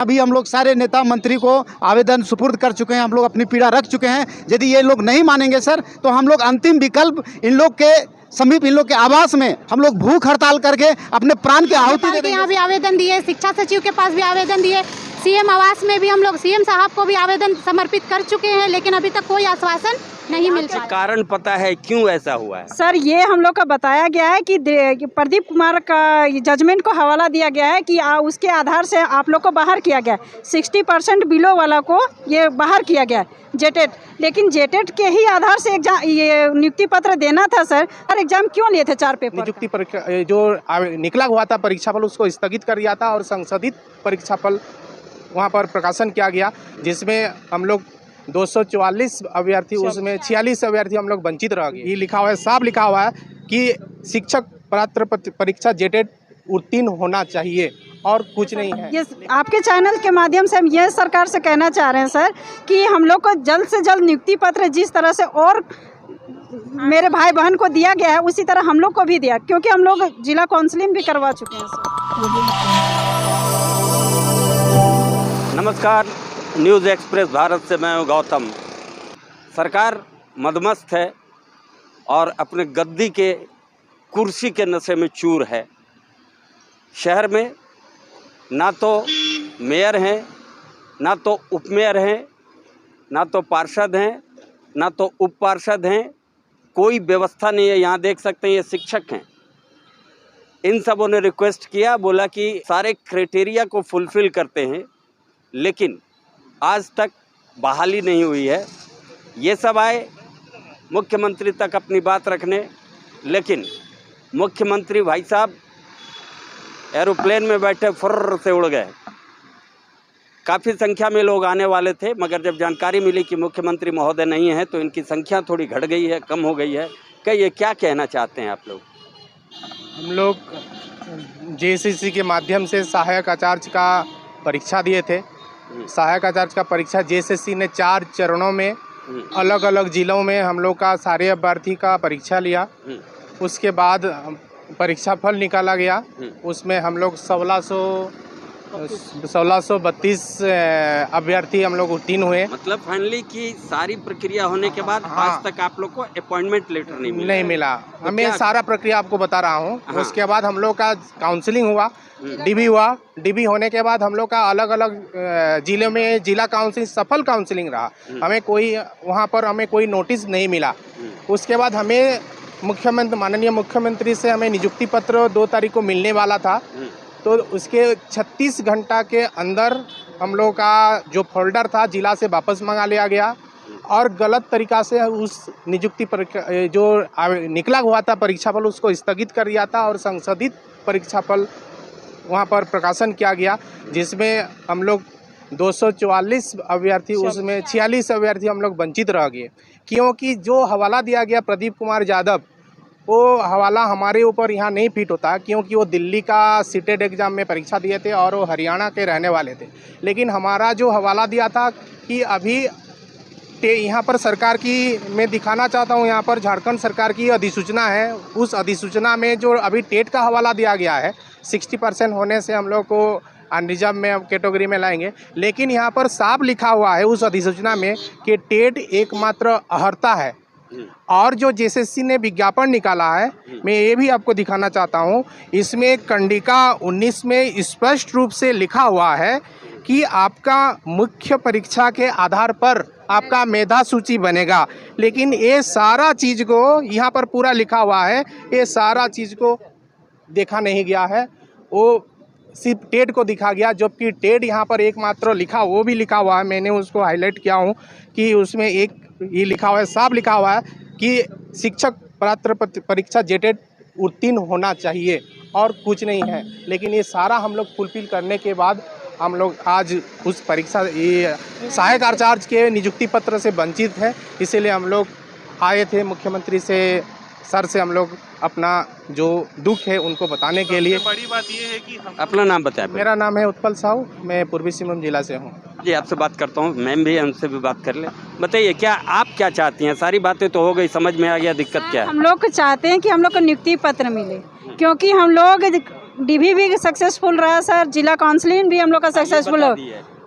अभी हम लोग सारे नेता मंत्री को आवेदन सुपुर्द कर चुके हैं, हम लोग अपनी पीड़ा रख चुके हैं। यदि ये लोग नहीं मानेंगे सर, तो हम लोग अंतिम विकल्प इन लोग के समीप, इन लोग के आवास में हम लोग भूख हड़ताल करके अपने प्राण की आहुति दे देंगे। यहाँ भी आवेदन दिए, शिक्षा सचिव के पास भी आवेदन दिए, सीएम आवास में भी हम लोग सीएम साहब को भी आवेदन समर्पित कर चुके हैं, लेकिन अभी तक कोई आश्वासन नहीं मिल पाया। कारण पता है क्यों ऐसा हुआ है? सर, ये हम लोग का बताया गया है कि प्रदीप कुमार का जजमेंट को हवाला दिया गया है कि उसके आधार से आप लोग को बाहर किया गया है। 60% बिलो वाला को ये बाहर किया गया है जेटेट, लेकिन जेटेट के ही आधार से एग्जाम, ये नियुक्ति पत्र देना था सर। और एग्जाम क्यों लिए थे 4 पेपर? नियुक्ति परीक्षा जो निकला हुआ था परीक्षाफल, उसको स्थगित कर दिया था और संशोधित परीक्षाफल वहाँ पर प्रकाशन किया गया, जिसमें हम लोग 244 अभ्यर्थी, उसमें 46 अभ्यर्थी हम लोग वंचित रह गए। ये लिखा हुआ है, साफ लिखा हुआ है कि शिक्षक पात्र परीक्षा जेटेट उत्तीर्ण होना चाहिए और कुछ नहीं है। ये आपके चैनल के माध्यम से हम ये सरकार से कहना चाह रहे हैं सर कि हम लोग को जल्द से जल्द नियुक्ति पत्र जिस तरह से और मेरे भाई बहन को दिया गया है उसी तरह हम लोग को भी दिया, क्योंकि हम लोग जिला काउंसलिंग भी करवा चुके हैं सर। नमस्कार, न्यूज़ एक्सप्रेस भारत से मैं हूं गौतम। सरकार मदमस्त है और अपने गद्दी के कुर्सी के नशे में चूर है। शहर में ना तो मेयर हैं, ना तो उपमेयर हैं, ना तो पार्षद हैं, ना तो उप पार्षद हैं, कोई व्यवस्था नहीं है। यहाँ देख सकते हैं ये शिक्षक हैं, इन सबों ने रिक्वेस्ट किया, बोला कि सारे क्राइटेरिया को फुलफ़िल करते हैं, लेकिन आज तक बहाली नहीं हुई है। ये सब आए मुख्यमंत्री तक अपनी बात रखने, लेकिन मुख्यमंत्री भाई साहब एरोप्लेन में बैठे फुर्र से उड़ गए। काफ़ी संख्या में लोग आने वाले थे, मगर जब जानकारी मिली कि मुख्यमंत्री महोदय नहीं है तो इनकी संख्या थोड़ी घट गई है, कम हो गई है। ये क्या कहना चाहते हैं आप लोग? हम लोग जेसीसी के माध्यम से सहायक आचार्य का परीक्षा दिए थे। सहायक आचार्य का परीक्षा जेसीसी ने 4 चरणों में अलग अलग जिलों में हम लोग का सारे अभ्यर्थी का परीक्षा लिया। उसके बाद परीक्षा फल निकाला गया, उसमें हम लोग 1632 अभ्यर्थी हम लोग उत्तीर्ण हुए। मतलब फाइनली की सारी प्रक्रिया होने के बाद आज तक आप लोग को अपॉइंटमेंट लेटर नहीं मिला? हमें सारा प्रक्रिया आपको बता रहा हूँ। उसके बाद हम लोग का काउंसलिंग हुआ, डीबी हुआ। डीबी होने के बाद हम लोग का अलग अलग जिले में जिला काउंसलिंग, सफल काउंसलिंग रहा। हमें कोई वहाँ पर हमें कोई नोटिस नहीं मिला। उसके बाद हमें माननीय मुख्यमंत्री से हमें नियुक्ति पत्र 2 तारीख को मिलने वाला था, तो उसके 36 घंटा के अंदर हम लोग का जो फोल्डर था जिला से वापस मंगा लिया गया और गलत तरीक़ा से उस नियुक्ति जो निकला हुआ था परीक्षाफल उसको स्थगित कर दिया था और संशोधित परीक्षाफल वहाँ पर प्रकाशन किया गया, जिसमें हम लोग 244 अभ्यर्थी, उसमें 46 अभ्यर्थी हम लोग वंचित रह गए। क्योंकि जो हवाला दिया गया प्रदीप कुमार यादव, वो हवाला हमारे ऊपर यहाँ नहीं फिट होता, क्योंकि वो दिल्ली का सीटेट एग्ज़ाम में परीक्षा दिए थे और वो हरियाणा के रहने वाले थे। लेकिन हमारा जो हवाला दिया था कि अभी यहाँ पर सरकार की मैं दिखाना चाहता हूँ, यहाँ पर झारखंड सरकार की अधिसूचना है। उस अधिसूचना में जो अभी टेट का हवाला दिया गया है, 60% होने से हम लोग को अनरिजर्व में कैटेगरी में लाएंगे, लेकिन यहाँ पर साफ लिखा हुआ है उस अधिसूचना में कि टेट एकमात्र अर्हता है। और जो जेसीसी ने विज्ञापन निकाला है, मैं ये भी आपको दिखाना चाहता हूँ, इसमें कंडिका 19 में स्पष्ट रूप से लिखा हुआ है कि आपका मुख्य परीक्षा के आधार पर आपका मेधा सूची बनेगा। लेकिन ये सारा चीज़ को यहाँ पर पूरा लिखा हुआ है, ये सारा चीज़ को देखा नहीं गया है, वो सिर्फ टेट को दिखा गया, जबकि टेट यहाँ पर एकमात्र लिखा, वो भी लिखा हुआ है, मैंने उसको हाईलाइट किया हूँ कि उसमें एक ये लिखा हुआ है, साफ लिखा हुआ है कि शिक्षक पात्र परीक्षा जेटेट उत्तीर्ण होना चाहिए और कुछ नहीं है। लेकिन ये सारा हम लोग फुलफिल करने के बाद हम लोग आज उस परीक्षा ये सहायक आचार्य के नियुक्ति पत्र से वंचित हैं। इसीलिए हम लोग आए थे मुख्यमंत्री से, सर से हम लोग अपना जो दुख है उनको बताने के लिए। बड़ी बात ये है कि अपना नाम बताएं। मेरा नाम है उत्पल साहू, मैं पूर्वी सिंहभूम जिला से हूँ। जी, आपसे बात करता हूँ, मैम भी हमसे भी बात कर ले। बताइए, क्या आप क्या चाहती हैं? सारी बातें तो हो गई, समझ में आ गया, दिक्कत क्या है? हम लोग चाहते हैं कि हम लोग को नियुक्ति पत्र मिले, क्योंकि हम लोग डीबी भी सक्सेसफुल रहा सर, जिला काउंसलिंग भी हम लोग का सक्सेसफुल हो,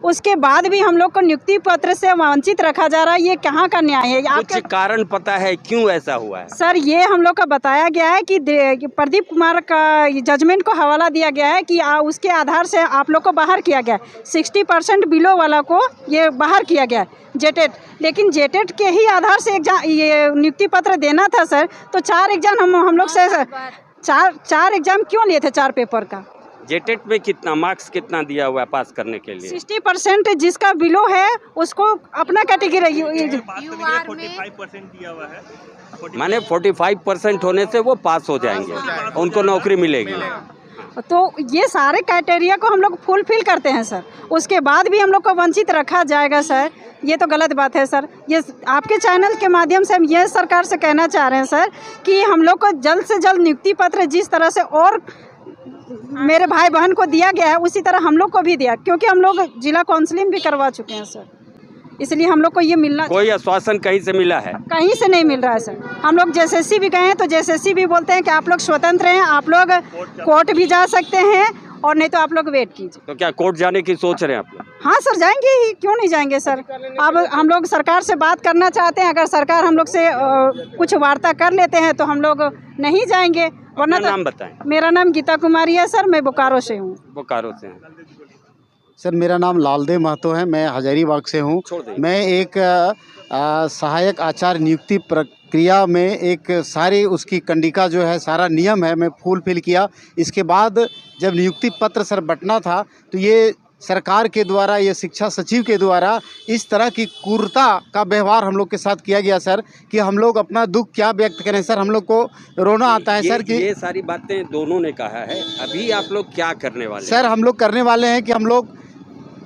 उसके बाद भी हम लोग को नियुक्ति पत्र से वंचित रखा जा रहा है। ये कहाँ का न्याय है? कुछ कारण पता है क्यों ऐसा हुआ है? सर ये हम लोग का बताया गया है कि प्रदीप कुमार का जजमेंट को हवाला दिया गया है कि उसके आधार से आप लोग को बाहर किया गया, 60% बिलो वाला को ये बाहर किया गया जेटेट, लेकिन जेटेट के ही आधार से एग्जाम ये नियुक्ति पत्र देना था सर। तो 4 एग्जाम हम लोग से चार एग्जाम क्यों लिए थे 4 पेपर का? जेटेट में कितना मार्क्स कितना दिया हुआ है पास करने के लिए? 60% जिसका बिलो है उसको अपना कैटेगरी माने 45% होने से वो पास हो जाएंगे, उनको नौकरी मिलेगी। तो ये सारे क्राइटेरिया को हम लोग फुलफिल करते हैं सर, उसके बाद भी हम लोग को वंचित रखा जाएगा सर, ये तो गलत बात है सर। ये आपके चैनल के माध्यम से हम ये सरकार से कहना चाह रहे हैं सर कि हम लोग को जल्द से जल्द नियुक्ति पत्र जिस तरह से और मेरे भाई बहन को दिया गया है उसी तरह हम लोग को भी दिया, क्योंकि हम लोग जिला काउंसलिंग भी करवा चुके हैं सर, इसलिए हम लोग को ये मिलना। कोई आश्वासन कहीं से मिला है? कहीं से नहीं मिल रहा है सर। हम लोग जेएसएससी भी गए हैं तो जेएसएससी भी बोलते हैं कि आप लोग स्वतंत्र हैं, आप लोग कोर्ट भी जा सकते हैं और नहीं तो आप लोग वेट कीजिए। तो क्या कोर्ट जाने की सोच रहे हैं आप लोग? हाँ सर जाएंगे ही, क्यों नहीं जाएंगे सर। अब हम लोग सरकार से बात करना चाहते हैं, अगर सरकार हम लोग से कुछ वार्ता कर लेते हैं तो हम लोग नहीं जाएंगे, वरना तो। नाम बताएं। मेरा नाम गीता कुमारी है सर, मैं बोकारो से हूँ। बोकारो से हैं सर? मेरा नाम लालदेव महतो है, मैं हजारीबाग से हूँ। मैं एक सहायक आचार्य नियुक्ति प्रक्रिया में एक सारी उसकी कंडिका जो है, सारा नियम है, मैं फुलफिल किया। इसके बाद जब नियुक्ति पत्र सर बंटना था तो ये सरकार के द्वारा, ये शिक्षा सचिव के द्वारा इस तरह की क्रूरता का व्यवहार हम लोग के साथ किया गया सर कि हम लोग अपना दुख क्या व्यक्त करें सर, हम लोग को रोना आता है सर कि ये सारी बातें दोनों ने कहा है। अभी आप लोग क्या करने वाले? सर हम लोग करने वाले हैं कि हम लोग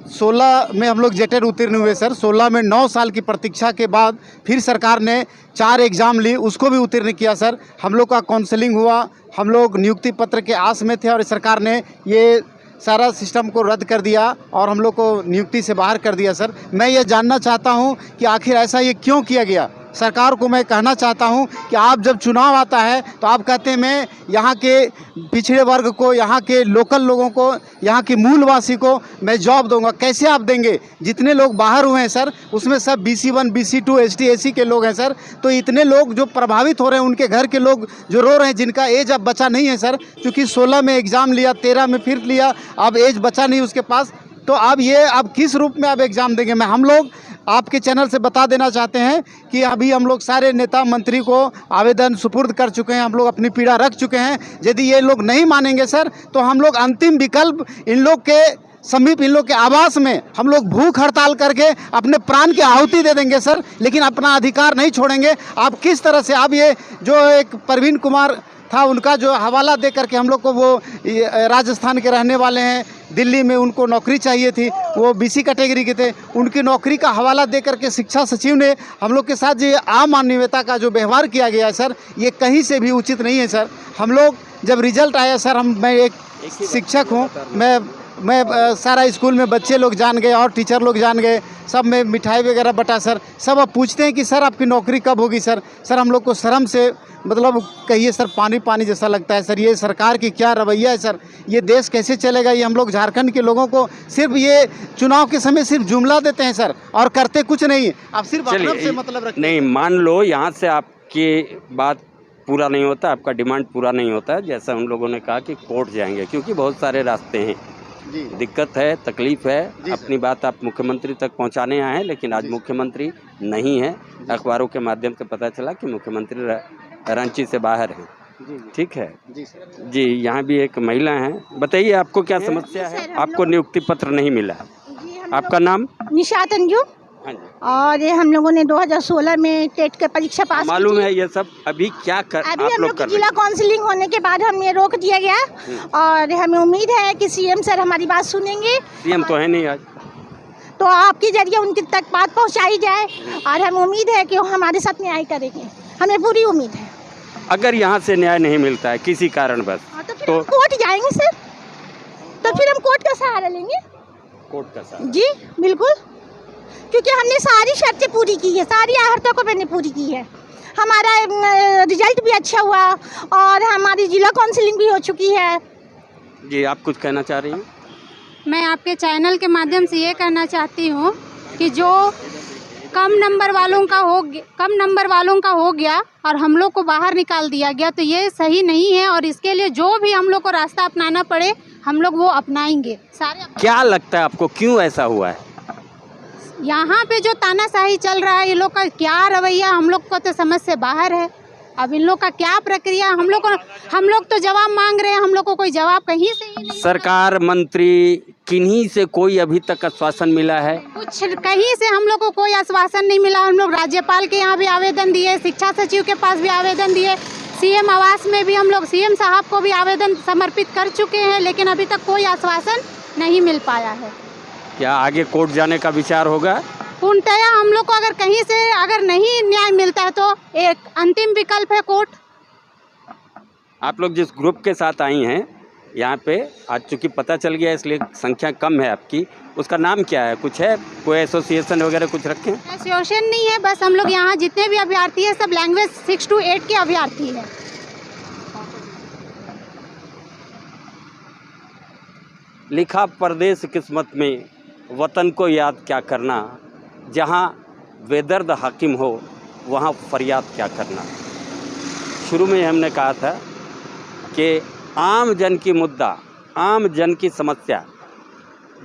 16 में हम लोग जेटेट उत्तीर्ण हुए सर, 16 में 9 साल की प्रतीक्षा के बाद फिर सरकार ने 4 एग्ज़ाम ली, उसको भी उत्तीर्ण किया सर। हम लोग का काउंसलिंग हुआ, हम लोग नियुक्ति पत्र के आस में थे और सरकार ने ये सारा सिस्टम को रद्द कर दिया और हम लोग को नियुक्ति से बाहर कर दिया सर। मैं ये जानना चाहता हूँ कि आखिर ऐसा ये क्यों किया गया। सरकार को मैं कहना चाहता हूं कि आप जब चुनाव आता है तो आप कहते हैं मैं यहाँ के पिछड़े वर्ग को, यहाँ के लोकल लोगों को, यहाँ के मूलवासी को मैं जॉब दूंगा। कैसे आप देंगे? जितने लोग बाहर हुए हैं सर उसमें सब BC1 BC2 ST SC के लोग हैं सर। तो इतने लोग जो प्रभावित हो रहे हैं, उनके घर के लोग जो रो रहे हैं, जिनका एज अब बचा नहीं है सर, क्योंकि 16 में एग्ज़ाम लिया, 13 में फिर लिया, अब एज बचा नहीं उसके पास, तो अब ये अब किस रूप में आप एग्ज़ाम देंगे? हम लोग आपके चैनल से बता देना चाहते हैं कि अभी हम लोग सारे नेता मंत्री को आवेदन सुपुर्द कर चुके हैं, हम लोग अपनी पीड़ा रख चुके हैं। यदि ये लोग नहीं मानेंगे सर तो हम लोग अंतिम विकल्प इन लोग के समीप, इन लोग के आवास में हम लोग भूख हड़ताल करके अपने प्राण की आहुति दे देंगे सर, लेकिन अपना अधिकार नहीं छोड़ेंगे। आप किस तरह से, आप ये जो एक प्रवीण कुमार था उनका जो हवाला दे करके हम लोग को, वो राजस्थान के रहने वाले हैं, दिल्ली में उनको नौकरी चाहिए थी, वो BC कैटेगरी के थे, उनकी नौकरी का हवाला दे करके शिक्षा सचिव ने हम लोग के साथ जो अमानवीयता का जो व्यवहार किया गया है सर, ये कहीं से भी उचित नहीं है सर। हम लोग जब रिजल्ट आया सर, मैं एक शिक्षक हूँ, मैं सारा स्कूल में बच्चे लोग जान गए और टीचर लोग जान गए, सब में मिठाई वगैरह बटा सर। सब अब पूछते हैं कि सर आपकी नौकरी कब होगी सर। सर हम लोग को शर्म से, मतलब कहिए सर, पानी पानी जैसा लगता है सर। ये सरकार की क्या रवैया है सर? ये देश कैसे चलेगा? ये हम लोग झारखंड के लोगों को सिर्फ ये चुनाव के समय सिर्फ जुमला देते हैं सर और करते कुछ नहीं। आप सिर्फ अपने से मतलब रखते नहीं। मान लो यहाँ से आपकी बात पूरा नहीं होता, आपका डिमांड पूरा नहीं होता, जैसा उन लोगों ने कहा कि कोर्ट जाएंगे, क्योंकि बहुत सारे रास्ते हैं, दिक्कत है, तकलीफ है, अपनी बात आप मुख्यमंत्री तक पहुंचाने आए हैं, लेकिन आज मुख्यमंत्री नहीं है। अखबारों के माध्यम से पता चला कि मुख्यमंत्री रांची से बाहर हैं। ठीक है जी। यहाँ भी एक महिला हैं, बताइए आपको क्या समस्या है? आपको नियुक्ति पत्र नहीं मिला, आपका नाम? निशात अंजू। और ये हम लोगों ने 2016 में टेट की परीक्षा पास की। मालूम है ये सब। अभी क्या कर अभी आप लोग जिला काउंसलिंग होने के बाद हमें रोक दिया गया और हमें उम्मीद है कि CM सर हमारी बात सुनेंगे। CM तो है नहीं आज, तो आपके जरिए उनके तक बात पहुंचाई जाए और हमें उम्मीद है कि वो हमारे साथ न्याय करेंगे, हमें पूरी उम्मीद है। अगर यहाँ से न्याय नहीं मिलता है किसी कारणवश तो कोर्ट जाएंगे सर, तो फिर हम कोर्ट का सहारा लेंगे। कोर्ट का सहारा? जी बिल्कुल, क्योंकि हमने सारी शर्तें पूरी की है, सारी आहर्तों को मैंने पूरी की है। हमारा रिजल्ट भी अच्छा हुआ और हमारी जिला काउंसलिंग भी हो चुकी है, जी, आप कुछ कहना चाह रही हैं? मैं आपके चैनल के माध्यम से ये कहना चाहती हूँ कि जो कम नंबर वालों का हो गया और हम लोग को बाहर निकाल दिया गया, तो ये सही नहीं है। और इसके लिए जो भी हम लोग को रास्ता अपनाना पड़े हम लोग वो अपनाएंगे सारे। क्या लगता है आपको, क्यों ऐसा हुआ है? यहाँ पे जो तानाशाही चल रहा है, ये लोग का क्या रवैया हम लोग को तो समझ से बाहर है। अब इन लोग का क्या प्रक्रिया, हम लोग तो जवाब मांग रहे हैं, हम लोग को कोई जवाब कहीं से ही नहीं। सरकार, मंत्री, किन्हीं से कोई अभी तक आश्वासन मिला है? कुछ कहीं से हम लोग को कोई आश्वासन नहीं मिला। हम लोग राज्यपाल के यहाँ भी आवेदन दिए, शिक्षा सचिव के पास भी आवेदन दिए, सीएम आवास में भी हम लोग सीएम साहब को भी आवेदन समर्पित कर चुके हैं, लेकिन अभी तक कोई आश्वासन नहीं मिल पाया है। क्या आगे कोर्ट जाने का विचार होगा? पूर्णतया हम लोग को अगर कहीं से अगर नहीं न्याय मिलता है तो एक अंतिम विकल्प है कोर्ट। आप लोग जिस ग्रुप के साथ आई हैं यहाँ पे, आज चूँकि पता चल गया इसलिए संख्या कम है आपकी, उसका नाम क्या है? कुछ है, कोई एसोसिएशन वगैरह कुछ रखें? एसोसिएशन नहीं है, बस हम लोग यहाँ जितने भी अभ्यर्थी हैं सब लैंग्वेज 6 to 8 के अभ्यर्थी हैं। लिखा परदेश किस्मत में, वतन को याद क्या करना, जहाँ बेदर्द हाकिम हो वहाँ फरियाद क्या करना। शुरू में हमने कहा था कि आम जन की मुद्दा, आम जन की समस्या,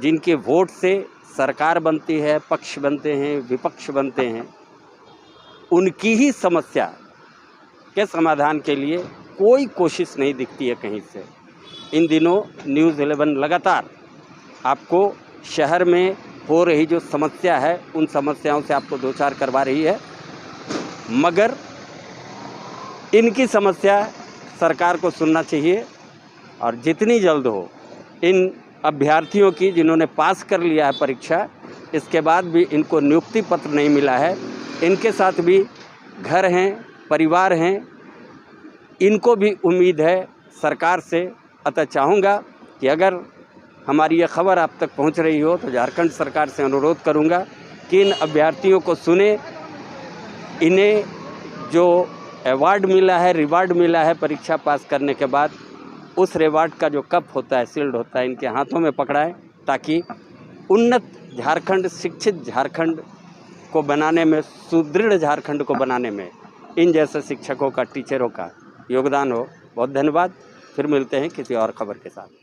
जिनके वोट से सरकार बनती है, पक्ष बनते हैं, विपक्ष बनते हैं, उनकी ही समस्या के समाधान के लिए कोई कोशिश नहीं दिखती है कहीं से। इन दिनों न्यूज़ 11 लगातार आपको शहर में हो रही जो समस्या है उन समस्याओं से आपको दो चार करवा रही है, मगर इनकी समस्या सरकार को सुनना चाहिए और जितनी जल्द हो इन अभ्यर्थियों की जिन्होंने पास कर लिया है परीक्षा, इसके बाद भी इनको नियुक्ति पत्र नहीं मिला है, इनके साथ भी घर हैं, परिवार हैं, इनको भी उम्मीद है सरकार से। अतः चाहूँगा कि अगर हमारी ये खबर आप तक पहुंच रही हो तो झारखंड सरकार से अनुरोध करूंगा कि इन अभ्यर्थियों को सुने, इन्हें जो अवार्ड मिला है, रिवार्ड मिला है परीक्षा पास करने के बाद, उस रिवार्ड का जो कप होता है, शील्ड होता है, इनके हाथों में पकड़ाएं, ताकि उन्नत झारखंड, शिक्षित झारखंड को बनाने में, सुदृढ़ झारखंड को बनाने में इन जैसे शिक्षकों का, टीचरों का योगदान हो। बहुत धन्यवाद। फिर मिलते हैं किसी और खबर के साथ।